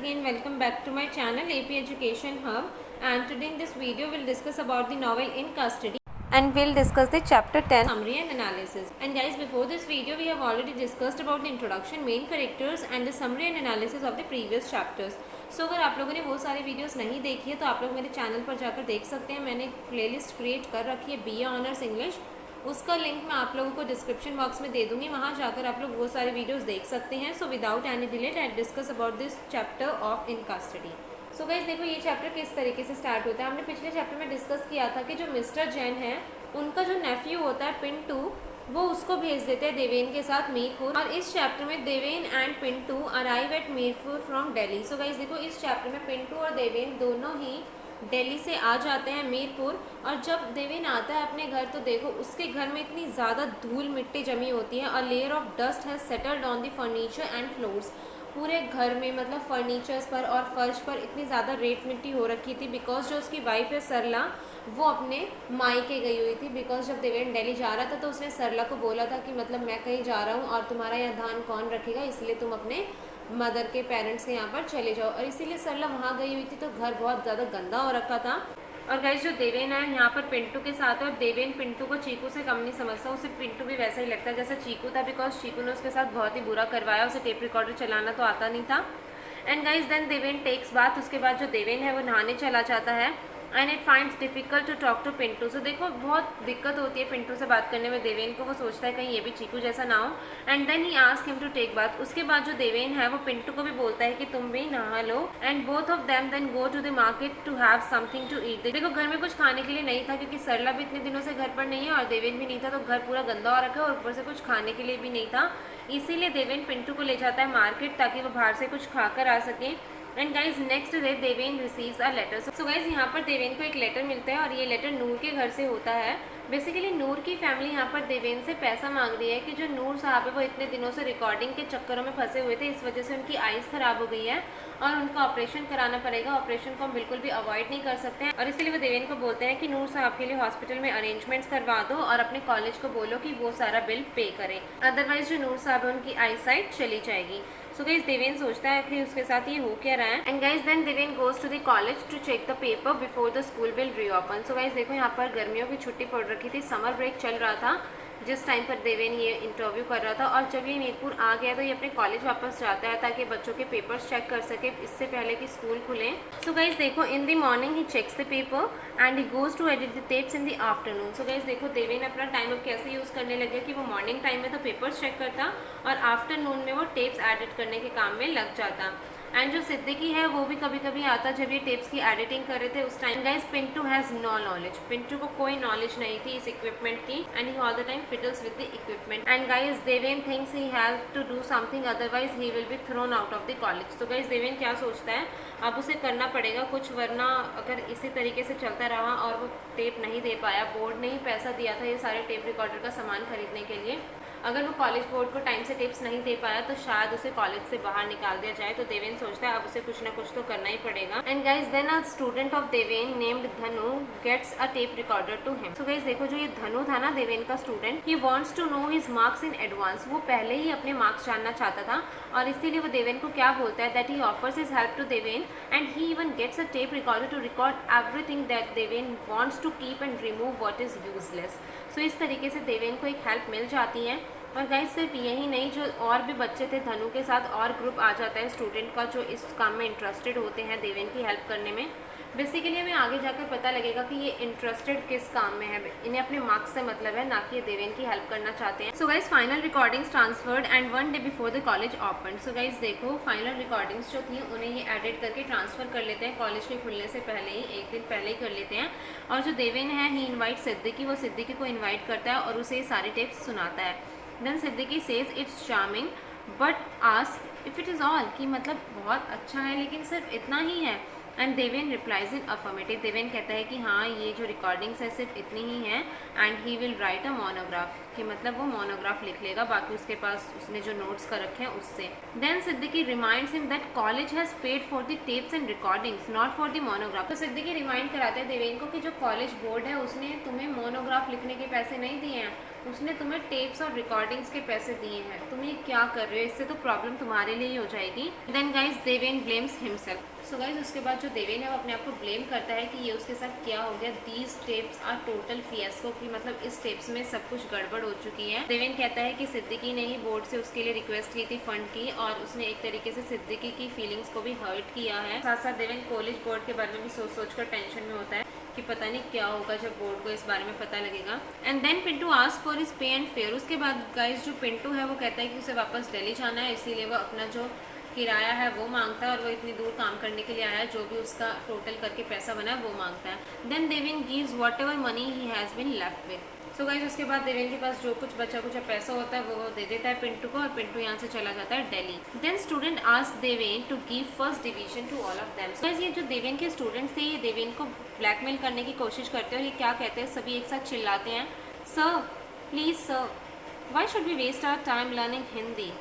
again welcome back to my channel AP Education Hub, and today in this video we'll discuss about the novel In Custody and we'll discuss the chapter 10 summary and analysis. And guys, before this video we have already discussed about the introduction, main characters and the summary and analysis of the previous chapters. So अगर आप लोगों ने वो सारे videos नहीं देखी है तो आप लोग मेरे चैनल पर जाकर देख सकते हैं। मैंने एक प्लेलिस्ट क्रिएट कर रखी है BA ऑनर्स इंग्लिश, उसका लिंक मैं आप लोगों को डिस्क्रिप्शन बॉक्स में दे दूंगी, वहाँ जाकर आप लोग वो सारे वीडियोस देख सकते हैं। So without any delay I discuss about this chapter of in custody. So guys देखो ये चैप्टर किस तरीके से स्टार्ट होता है। हमने पिछले चैप्टर में डिस्कस किया था कि जो मिस्टर जैन है उनका जो नेफ्यू होता है पिंटू, वो उसको भेज देते हैं देवेन के साथ मीरपुर, और इस चैप्टर में Deven and Pintu arrive at Mirpur from Delhi. So guys देखो इस चैप्टर में पिंटू और देवेन दोनों ही दिल्ली से आ जाते हैं मीरपुर, और जब देवेन आता है अपने घर तो देखो उसके घर में इतनी ज़्यादा धूल मिट्टी जमी होती है। A layer of dust has settled on the furniture and floors. पूरे घर में मतलब फर्नीचर्स पर और फर्श पर इतनी ज़्यादा रेत मिट्टी हो रखी थी, बिकॉज जो उसकी वाइफ है सरला वो अपने मायके गई हुई थी। बिकॉज जब देवेन दिल्ली जा रहा था तो उसने सरला को बोला था कि मतलब मैं कहीं जा रहा हूँ और तुम्हारा यहाँ ध्यान कौन रखेगा, इसलिए तुम अपने मदर के पेरेंट्स के यहाँ पर चले जाओ, और इसीलिए सरला वहाँ गई हुई थी। तो घर बहुत ज़्यादा गंदा हो रखा था। और गाइस जो देवेन है यहाँ पर पिंटू के साथ है, और देवेन पिंटू को चीकू से कम नहीं समझता, उसे पिंटू भी वैसा ही लगता है जैसा चीकू था, बिकॉज चीकू ने उसके साथ बहुत ही बुरा करवाया, उसे टेप रिकॉर्डर चलाना तो आता नहीं था। And guys then Deven takes bath, उसके बाद जो देवेन है वो नहाने चला जाता है। And it finds difficult to talk to Pintu. So देखो बहुत दिक्कत होती है पिंटू से बात करने में देवेन को, वो सोचता है कहीं ये भी चीकू जैसा ना हो। And then he ask him to take bath. उसके बाद जो देवेन है वो पिंटू को भी बोलता है कि तुम भी नहा लो, and both of them then go to the market to have something to eat. देखो घर में कुछ खाने के लिए नहीं था, क्योंकि सरला भी इतने दिनों से घर पर नहीं है और देवेन भी नहीं था, तो घर पूरा गंदा हो रखा है और ऊपर से कुछ खाने के लिए भी नहीं था। इसीलिए देवेन पिंटू को ले जाता है मार्केट ताकि वो बाहर से कुछ खाकर आ सके। And guys next day Deven receives a letter. So guys यहाँ पर देवेन को एक लेटर मिलता है, और ये लेटर नूर के घर से होता है। बेसिकली नूर की फैमिली यहाँ पर देवेन से पैसा मांग रही है कि जो नूर साहब है वो इतने दिनों से रिकॉर्डिंग के चक्करों में फंसे हुए थे, इस वजह से उनकी आइज़ ख़राब हो गई है और उनका ऑपरेशन कराना पड़ेगा। ऑपरेशन को हम बिल्कुल भी अवॉइड नहीं कर सकते हैं, और इसीलिए वो देवेन को बोलते हैं कि नूर साहब के लिए हॉस्पिटल में अरेंजमेंट्स करवा दो और अपने कॉलेज को बोलो कि वो सारा बिल पे करें, अदरवाइज जो नूर साहब है उनकी आई साइट चली जाएगी। सो गाइज देवेन सोचता है कि उसके साथ ये हो क्या रहा है। And guys then Deven goes to the college to check the paper before the school will reopen. So guys देखो यहाँ पर गर्मियों की छुट्टी पड़ रखी थी, समर ब्रेक चल रहा था जिस टाइम पर देवेन ये इंटरव्यू कर रहा था, और जब ये मीरपुर आ गया तो ये अपने कॉलेज वापस जाता है ताकि बच्चों के पेपर्स चेक कर सके इससे पहले कि स्कूल खुले। सो गाइज देखो in the morning he checks the paper and he goes to edit the tapes in the afternoon. So guys देखो देवेन अपना टाइम अब कैसे यूज़ करने लगे कि वो मॉर्निंग टाइम में तो पेपर्स चेक करता और आफ्टरनून में वो टेप्स एडिट करने के काम में लग जाता। एंड जो सिद्दीकी है वो भी कभी कभी आता जब ये टेप्स की एडिटिंग कर रहे थे उस time. Guys Pintu has no knowledge, Pintu को कोई नॉलेज नहीं थी इस इक्विपमेंट की, and he all the time fiddles with the equipment. And guys Deven thinks he have to do something otherwise he will be thrown out of the college. तो guys Deven क्या सोचता है, अब उसे करना पड़ेगा कुछ, वरना अगर इसी तरीके से चलता रहा और वो टेप नहीं दे पाया, बोर्ड ने ही पैसा दिया था ये सारे टेप रिकॉर्डर का सामान खरीदने के लिए, अगर वो कॉलेज बोर्ड को टाइम से टिप्स नहीं दे पाया तो शायद उसे कॉलेज से बाहर निकाल दिया जाए। तो देवेन सोचता है अब उसे कुछ ना कुछ तो करना ही पड़ेगा। And guys then a student of Deven named Dhanu gets a tape recorder to him. So guys देखो जो ये धनु था ना देवेन का student, he wants to know his marks in advance. वो पहले ही अपने मार्क्स जानना चाहता था, और इसीलिए वो देवेन को क्या बोलता है that he offers his help to Deven and he even gets a tape recorder to record everything that Deven wants to keep and remove what is useless. So इस तरीके से देवेन को एक हेल्प मिल जाती है। और गाइस सिर्फ यही नहीं, जो और भी बच्चे थे धनु के साथ, और ग्रुप आ जाता है स्टूडेंट का जो इस काम में इंटरेस्टेड होते हैं देवेन की हेल्प करने में। बेसिकली हमें आगे जाकर पता लगेगा कि ये इंटरेस्टेड किस काम में है, इन्हें अपने मार्क्स से मतलब है, ना कि ये देवेन की हेल्प करना चाहते हैं। So guys final recordings transferred and one day before the college open. So guys देखो फाइनल रिकॉर्डिंग्स जो थी उन्हें ये एडिट करके ट्रांसफ़र कर लेते हैं कॉलेज के खुलने से पहले ही, एक दिन पहले ही कर लेते हैं। और जो देवेन है ही इन्वाइट सिद्दीकी, वो सिद्दीकी को इन्वाइट करता है और उसे ये सारे टिप्स सुनाता है। Then Siddiqui says it's charming but ask if it is all, कि मतलब बहुत अच्छा है लेकिन सिर्फ इतना ही है। And Deven replies in affirmative. Deven कहता है कि हाँ ये जो रिकॉर्डिंग्स है सिर्फ इतनी ही हैं, and he will write a monograph, कि मतलब वो मोनोग्राफ लिख लेगा, बाकी उसके पास उसने जो नोट्स कर रखे हैं उससे। Then Siddiqui reminds him that college has paid for the tapes and recordings not for the monograph. तो सिद्दीकी रिमाइंड कराते हैं देवेन को कि जो कॉलेज बोर्ड है उसने तुम्हें मोनोग्राफ लिखने के पैसे नहीं दिए हैं, उसने तुम्हें टेप्स और रिकॉर्डिंग्स के पैसे दिए हैं, तुम ये क्या कर रहे हो, इससे तो प्रॉब्लम तुम्हारे लिए ही हो जाएगी। Then guys Deven blames himself. So guys उसके बाद जो देवेन है वो अपने आप को ब्लेम करता है कि ये उसके साथ क्या हो गया। These tapes are total fiasco, की मतलब इस टेप्स में सब कुछ गड़बड़ हो चुकी है। देवेन कहता है कि सिद्दीकी ने ही बोर्ड से उसके लिए रिक्वेस्ट की थी फंड की, और उसने एक तरीके से सिद्दीकी की फीलिंग्स को भी हर्ट किया है। साथ साथ देवेन कॉलेज बोर्ड के बारे में भी सोच सोच कर टेंशन में होता है कि पता नहीं क्या होगा जब बोर्ड को इस बारे में पता लगेगा। And then Pintu ask for his pay and fare. उसके बाद गाइस जो पिंटू है वो कहता है कि उसे वापस दिल्ली जाना है, इसीलिए वो अपना जो किराया है वो मांगता है, और वो इतनी दूर काम करने के लिए आया है, जो भी उसका टोटल करके पैसा बना है वो मांगता है। Then Deven gives whatever money he has been left with. So guys उसके बाद देवेन के पास जो कुछ बचा कुछ पैसा होता है वो दे देता है पिंटू को, और पिंटू यहाँ से चला जाता है Delhi. Then student ask Deven to give first division to all of them. Guys ये जो देवेन के स्टूडेंट्स थे ये देवेन को ब्लैकमेल करने की कोशिश करते हैं, और ये क्या कहते हैं, सभी एक साथ चिल्लाते हैं, sir please sir, why should we waste our time learning Hindi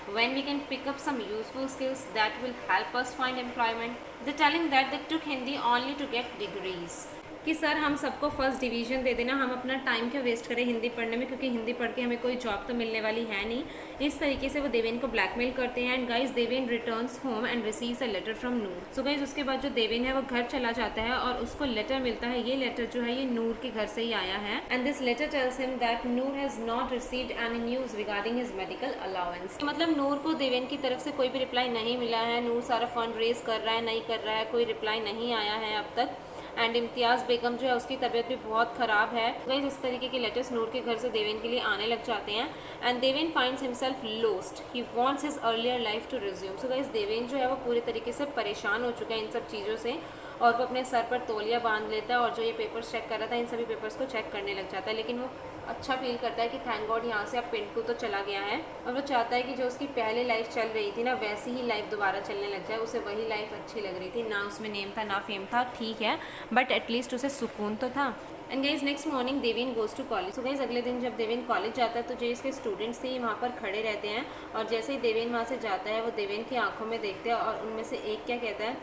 when we can pick up some useful skills that will help us find employment? They're telling that they took Hindi only to get degrees. कि sir हम सबको first division दे देना, हम अपना time क्यों waste करें हिंदी पढ़ने में, क्योंकि हिंदी पढ़ के हमें कोई जॉब तो मिलने वाली है नहीं। इस तरीके से वो देवेन को ब्लैकमेल करते हैं। And guys Deven returns home and receives a letter from Noor. So guys उसके बाद जो देवेन है वो घर चला जाता है और उसको लेटर मिलता है। ये लेटर जो है ये नूर के घर से ही आया है। And this letter tells him that Noor has not received any news regarding his medical allowance. मतलब नूर को देवेन की तरफ से कोई भी रिप्लाई नहीं मिला है। नूर सारा फंड रेज कर रहा है, नहीं कर रहा है, कोई रिप्लाई नहीं आया है अब तक। एंड इम्तियाज़ बेगम जो है उसकी तबीयत भी बहुत ख़राब है। गाइस इस तरीके के लेटर्स नूर के घर से देवेन के लिए आने लग जाते हैं। And Deven finds himself lost, he wants his earlier life to resume. So guys Deven जो है वो पूरे तरीके से परेशान हो चुका है इन सब चीज़ों से, और वो अपने सर पर तौलिया बांध लेता है और जो ये पेपर्स चेक कर रहा था इन सभी पेपर्स को चेक करने लग जाता है। लेकिन वो अच्छा फील करता है कि थैंक गॉड यहाँ से अब पिंटू तो चला गया है, और वो चाहता है कि जो उसकी पहले लाइफ चल रही थी ना वैसी ही लाइफ दोबारा चलने लग जाए। उसे वही लाइफ अच्छी लग रही थी, ना उसमें नेम था ना फेम था, ठीक है, बट एटलीस्ट उसे सुकून तो था। And guys next morning Deven goes to college. तो गाइज अगले दिन जब देवेन कॉलेज जाता है तो जो इसके स्टूडेंट्स थे वहाँ पर खड़े रहते हैं, और जैसे ही देवेन वहाँ से जाता है वो देवेन की आंखों में देखते हैं, और उनमें से एक क्या कहता है,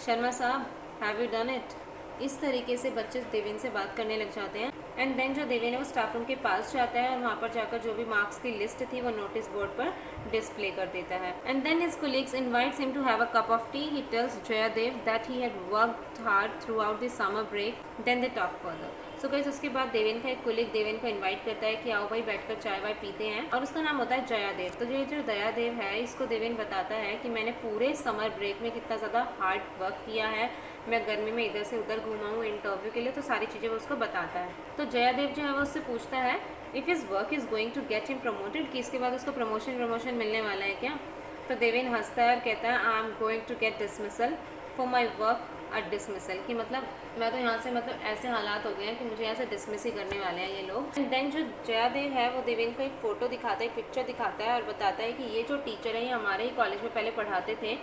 शर्मा साहब हैव यू डन इट। इस तरीके से बच्चे देवेन से बात करने लग जाते हैं। एंड देन जो देवेन है वो स्टाफ रूम के पास जाता है, और वहाँ पर जाकर जो भी मार्क्स की लिस्ट थी वो नोटिस बोर्ड पर डिस्प्ले कर देता है। And then his colleagues invites him to have a cup of tea. He tells Jayadev that he had worked hard throughout the summer break. Then they talk further. So guys उसके बाद देवेन का एक colleague Deven को invite करता है कि आओ भाई बैठकर चाय वाय पीते हैं, और उसका नाम होता है जयादेव। तो ये जो दयादेव है इसको देवेन बताता है कि मैंने पूरे समर ब्रेक में कितना ज़्यादा हार्ड वर्क किया है, मैं गर्मी में इधर से उधर घूमा हूँ इंटरव्यू के लिए, तो सारी चीज़ें वो उसको बताता है। तो जयादेव जो है वो उससे पूछता है if his work is going to get him promoted, कि इसके बाद उसको प्रमोशन मिलने वाला है क्या। तो देवेन हंसता है और कहता है I am going to get dismissal for my work a dismissal, कि मतलब मैं तो यहाँ से मतलब ऐसे हालात हो गए हैं कि मुझे यहाँ से डिसमिस ही करने वाले हैं ये लोग। एंड देन जो जयादेव है वो देवेन को एक फ़ोटो दिखाता है, एक पिक्चर दिखाता है, और बताता है कि ये जो टीचर है ये हमारे ही कॉलेज में पहले पढ़ाते थे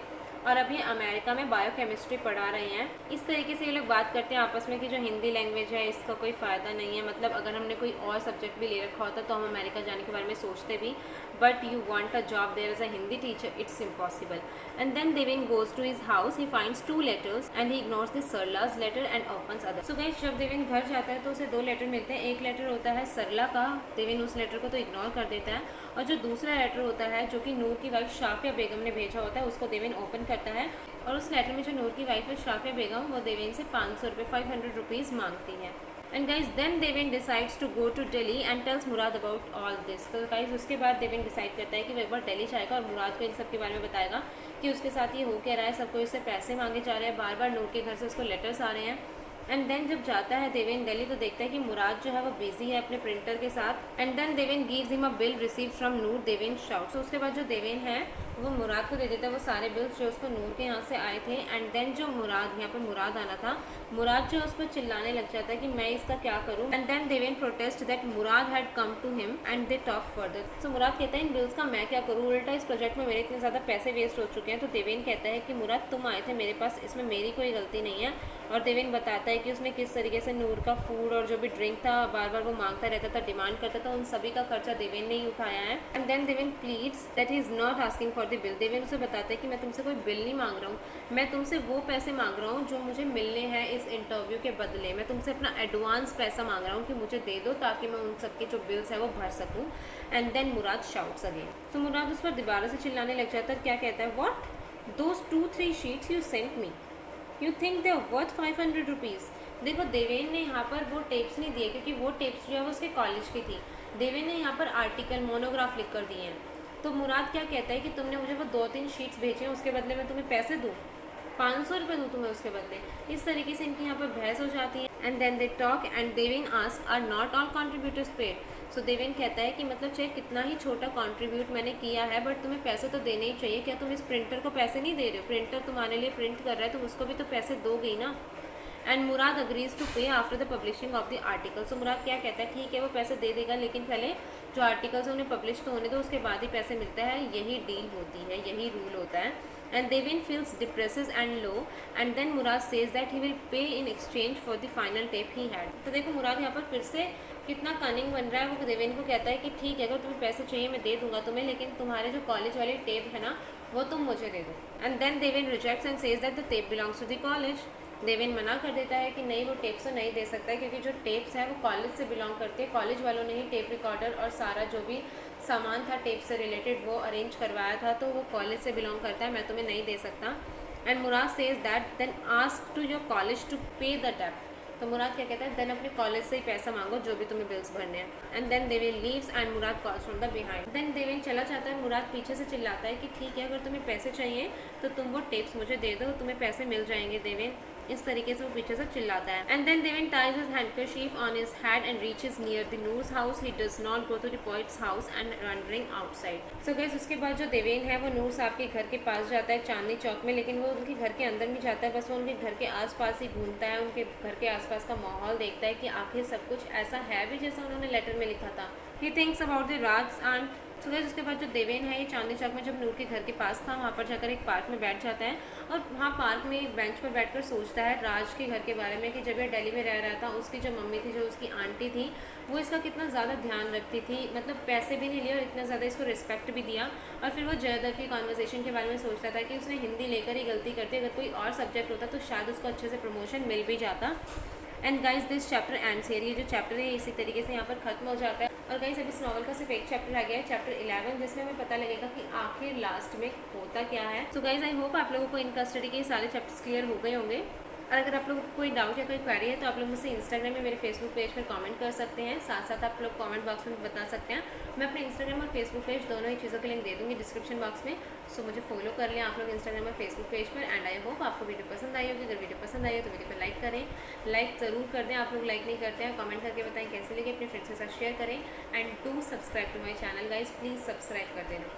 और अभी अमेरिका में बायोकेमिस्ट्री पढ़ा रहे हैं। इस तरीके से ये लोग बात करते हैं आपस में कि जो हिंदी लैंग्वेज है इसका कोई फ़ायदा नहीं है, मतलब अगर हमने कोई और सब्जेक्ट भी ले रखा होता तो हम अमेरिका जाने के बारे में सोचते भी, but you want a job there as a Hindi teacher, it's impossible. And then Deven goes to his house, he finds 2 letters and he ignores the Sarla's letter and opens other. So guys जब देवेन घर जाता है तो उसे 2 लेटर मिलते हैं। एक letter होता है सरला का, देवेन उस लेटर को तो इग्नोर कर देता है, और जो दूसरा लेटर होता है जो कि नूर की वाइफ शाफिया बेगम ने भेजा होता है उसको देवेन ओपन करता है, और उस लेटर में जो नूर की वाइफ है शाफिया बेगम वो देवेन से 500 रुपये 500 रुपीज़ मांगती है। And guys then Deven decides to go to Delhi and tells Murad about all this. तो गाइज उसके बाद देवेन डिसाइड करता है कि वो एक बार दिल्ली जाएगा और मुराद को इन सब के बारे में बताएगा कि उसके साथ ये हो क्या रहा है, सबको इससे पैसे मांगे जा रहे हैं, बार बार नूर के घर से उसको लेटर्स आ रहे हैं। एंड देन जब जाता है देवेन दिल्ली तो देखता है कि मुराद जो है वो बिजी है अपने प्रिंटर के साथ। And then Deven gives him a bill receive from Noor. Deven shouts. तो उसके बाद जो देवेन है वो मुराद को दे देता है वो सारे बिल्स जो उसको नूर के यहाँ से आए थे। एंड देन जो मुराद, यहाँ पर मुराद आना था, मुराद जो उस पर चिल्लाने लग जाता है कि मैं इसका क्या करूँ। And then Deven protest that Murad had come to him and they talk further. So Murad कहता है इन बिल्स का मैं क्या करूँ, उल्टा इस प्रोजेक्ट में मेरे इतने ज़्यादा पैसे वेस्ट हो चुके हैं। तो देवेन कहता है कि मुराद तुम आए थे मेरे पास, इसमें मेरी कोई गलती नहीं है, और देवेन बताता है कि उसने किस तरीके से नूर का फूड और जो भी ड्रिंक था बार बार वो मांगता रहता था, डिमांड करता था, उन सभी का खर्चा देवेन ने ही उठाया है। And then Deven pleads that he is not asking for the bill. Deven उसे बताता है कि मैं तुमसे कोई बिल नहीं मांग रहा हूँ, मैं तुमसे वो पैसे मांग रहा हूँ जो मुझे मिलने हैं इस इंटरव्यू के बदले। मैं तुमसे अपना एडवांस पैसा मांग रहा हूँ कि मुझे दे दो ताकि मैं उन सबके जो बिल्स है वो भर सकूँ। And then Murad shouts again. तो मुराद उस पर दोबारा से चिल्लाने लग जाता है। क्या कहता है, what, those 2-3 sheets you sent me, you think they are worth 500 rupees. देखो देवेन ने यहाँ पर वो टेप्स नहीं दिए क्योंकि वो टेप्स जो है वो उसके कॉलेज की थी। देवेन ने यहाँ पर आर्टिकल मोनोग्राफ लिख कर दिए हैं। तो मुराद क्या कहता है कि तुमने मुझे वो 2-3 शीट्स भेजे हैं, उसके बदले में तुम्हें पैसे दूँ, 500 रुपये दूँ तुम्हें उसके बदले। इस तरीके से इनकी यहाँ पर बहस हो जाती है। And then they talk and Deven ask are not all contributors paid. So Deven कहता है कि मतलब चाहे कितना ही छोटा कंट्रीब्यूट मैंने किया है बट तुम्हें पैसे तो देने ही चाहिए। क्या तुम इस प्रिंटर को पैसे नहीं दे रहे हो? प्रिंटर तुम्हारे लिए प्रिंट कर रहा है तो उसको भी तो पैसे दोगे ही ना। And Murad agrees to pay after the publishing of the article. So Murad क्या कहता है, ठीक है वो पैसे दे देगा लेकिन पहले जो आर्टिकल्स हैं उन्हें पब्लिश तो होने दो, उसके बाद ही पैसे मिलता है। यही डील होती है, यही रूल होता है। And Deven feels depresses and low and then Murad says that he will pay in exchange for the final tape he had. तो देखो मुराद यहाँ पर फिर से कितना कनिंग बन रहा है। वो देवेन को कहता है कि ठीक है अगर तुम्हें पैसे चाहिए मैं दे दूंगा तुम्हें, लेकिन तुम्हारे जो कॉलेज वाले टेप है ना वो तुम मुझे दे दो। And then Deven rejects and says that the tape belongs to the college. Deven मना कर देता है कि नहीं वो टेप्स तो नहीं दे सकता है क्योंकि जो टेप्स है वो कॉलेज से बिलोंग करते हैं। कॉलेज वालों ने ही टेप रिकॉर्डर और सारा जो भी सामान था टेप से रिलेटेड वो अरेंज करवाया था, तो वो कॉलेज से बिलोंग करता है, मैं तुम्हें नहीं दे सकता। And Murad says that then ask to your college to pay the debt. तो मुराद क्या कहता है, देन अपने कॉलेज से ही पैसा मांगो जो भी तुम्हें बिल्स भरने हैं। And then Deven leaves and Murad calls from the behind. Then Deven चला जाता है। मुराद पीछे से चिल्लाता है कि ठीक है अगर तुम्हें पैसे चाहिए तो तुम वो टेप्स मुझे दे दो, तुम्हें पैसे मिल जाएंगे देवेन। इस तरीके से वो पीछे से चिल्लाता है। And then Deven ties his handkerchief on his head and reaches near the Noor's house. He does not go to the poet's house and wandering outside. So guys उसके बाद जो देवेन है वो नूर साहब के घर के पास जाता है चांदनी चौक में, लेकिन वो उनके घर के अंदर नहीं जाता है, बस वो उनके घर के आसपास ही घूमता है, उनके घर के आसपास का माहौल देखता है कि आखिर सब कुछ ऐसा है भी जैसा उन्होंने लेटर में लिखा था। He thinks about the Raj's aunt. तो गाइस उसके बाद जो देवेन है ये चांदनी चौक में जब नूर के घर के पास था वहाँ पर जाकर एक पार्क में बैठ जाता है और वहाँ पार्क में एक बेंच पर बैठकर सोचता है राज के घर के बारे में कि जब ये दिल्ली में रह रहा था उसकी जो मम्मी थी, जो उसकी आंटी थी, वो इसका कितना ज़्यादा ध्यान रखती थी, मतलब पैसे भी नहीं लिए और इतना ज़्यादा इसको रिस्पेक्ट भी दिया। और फिर वो जयदर की कॉन्वर्सेशन के बारे में सोचता था कि उसने हिंदी लेकर ही गलती करती, अगर कोई और सब्जेक्ट होता तो शायद उसको अच्छे से प्रमोशन मिल भी जाता। And guys this chapter ends here. ये जो चैप्टर है इसी तरीके से यहाँ पर खत्म हो जाता है। और गाइज अब इस नॉवल का सिर्फ एक चैप्टर रह गया है, चैप्टर 11, जिसमें हमें पता लगेगा कि आखिर लास्ट में होता क्या है। सो गाइज आई होप आप लोगों को इन कस्टडी के सारे चैप्टर्स क्लियर हो गए होंगे। और अगर आप लोगों को कोई डाउट या कोई क्वेरी है तो आप लोग मुझसे इंस्टाग्राम में मेरे फेसबुक पेज पर कमेंट कर सकते हैं, साथ साथ आप लोग कमेंट बॉक्स में बता सकते हैं। मैं अपने इंस्टाग्राम और फेसबुक पेज दोनों ही चीज़ों के लिंक दे दूँगी डिस्क्रिप्शन बॉक्स में। सो मुझे फॉलो कर लें आप लोग इंस्टाग्राम और फेसबुक पेज पर। एंड आई होप आपको वीडियो पसंद आई होगी। अगर वीडियो पसंद आई हो तो वीडियो को लाइक करें, लाइक ज़रूर कर दें। आप लोग लाइक नहीं करते हैं, कमेंट करके बताएं कैसे लगे, अपने फ्रेंड्स के साथ शेयर करें। And do subscribe to my channel guys, please subscribe कर देना।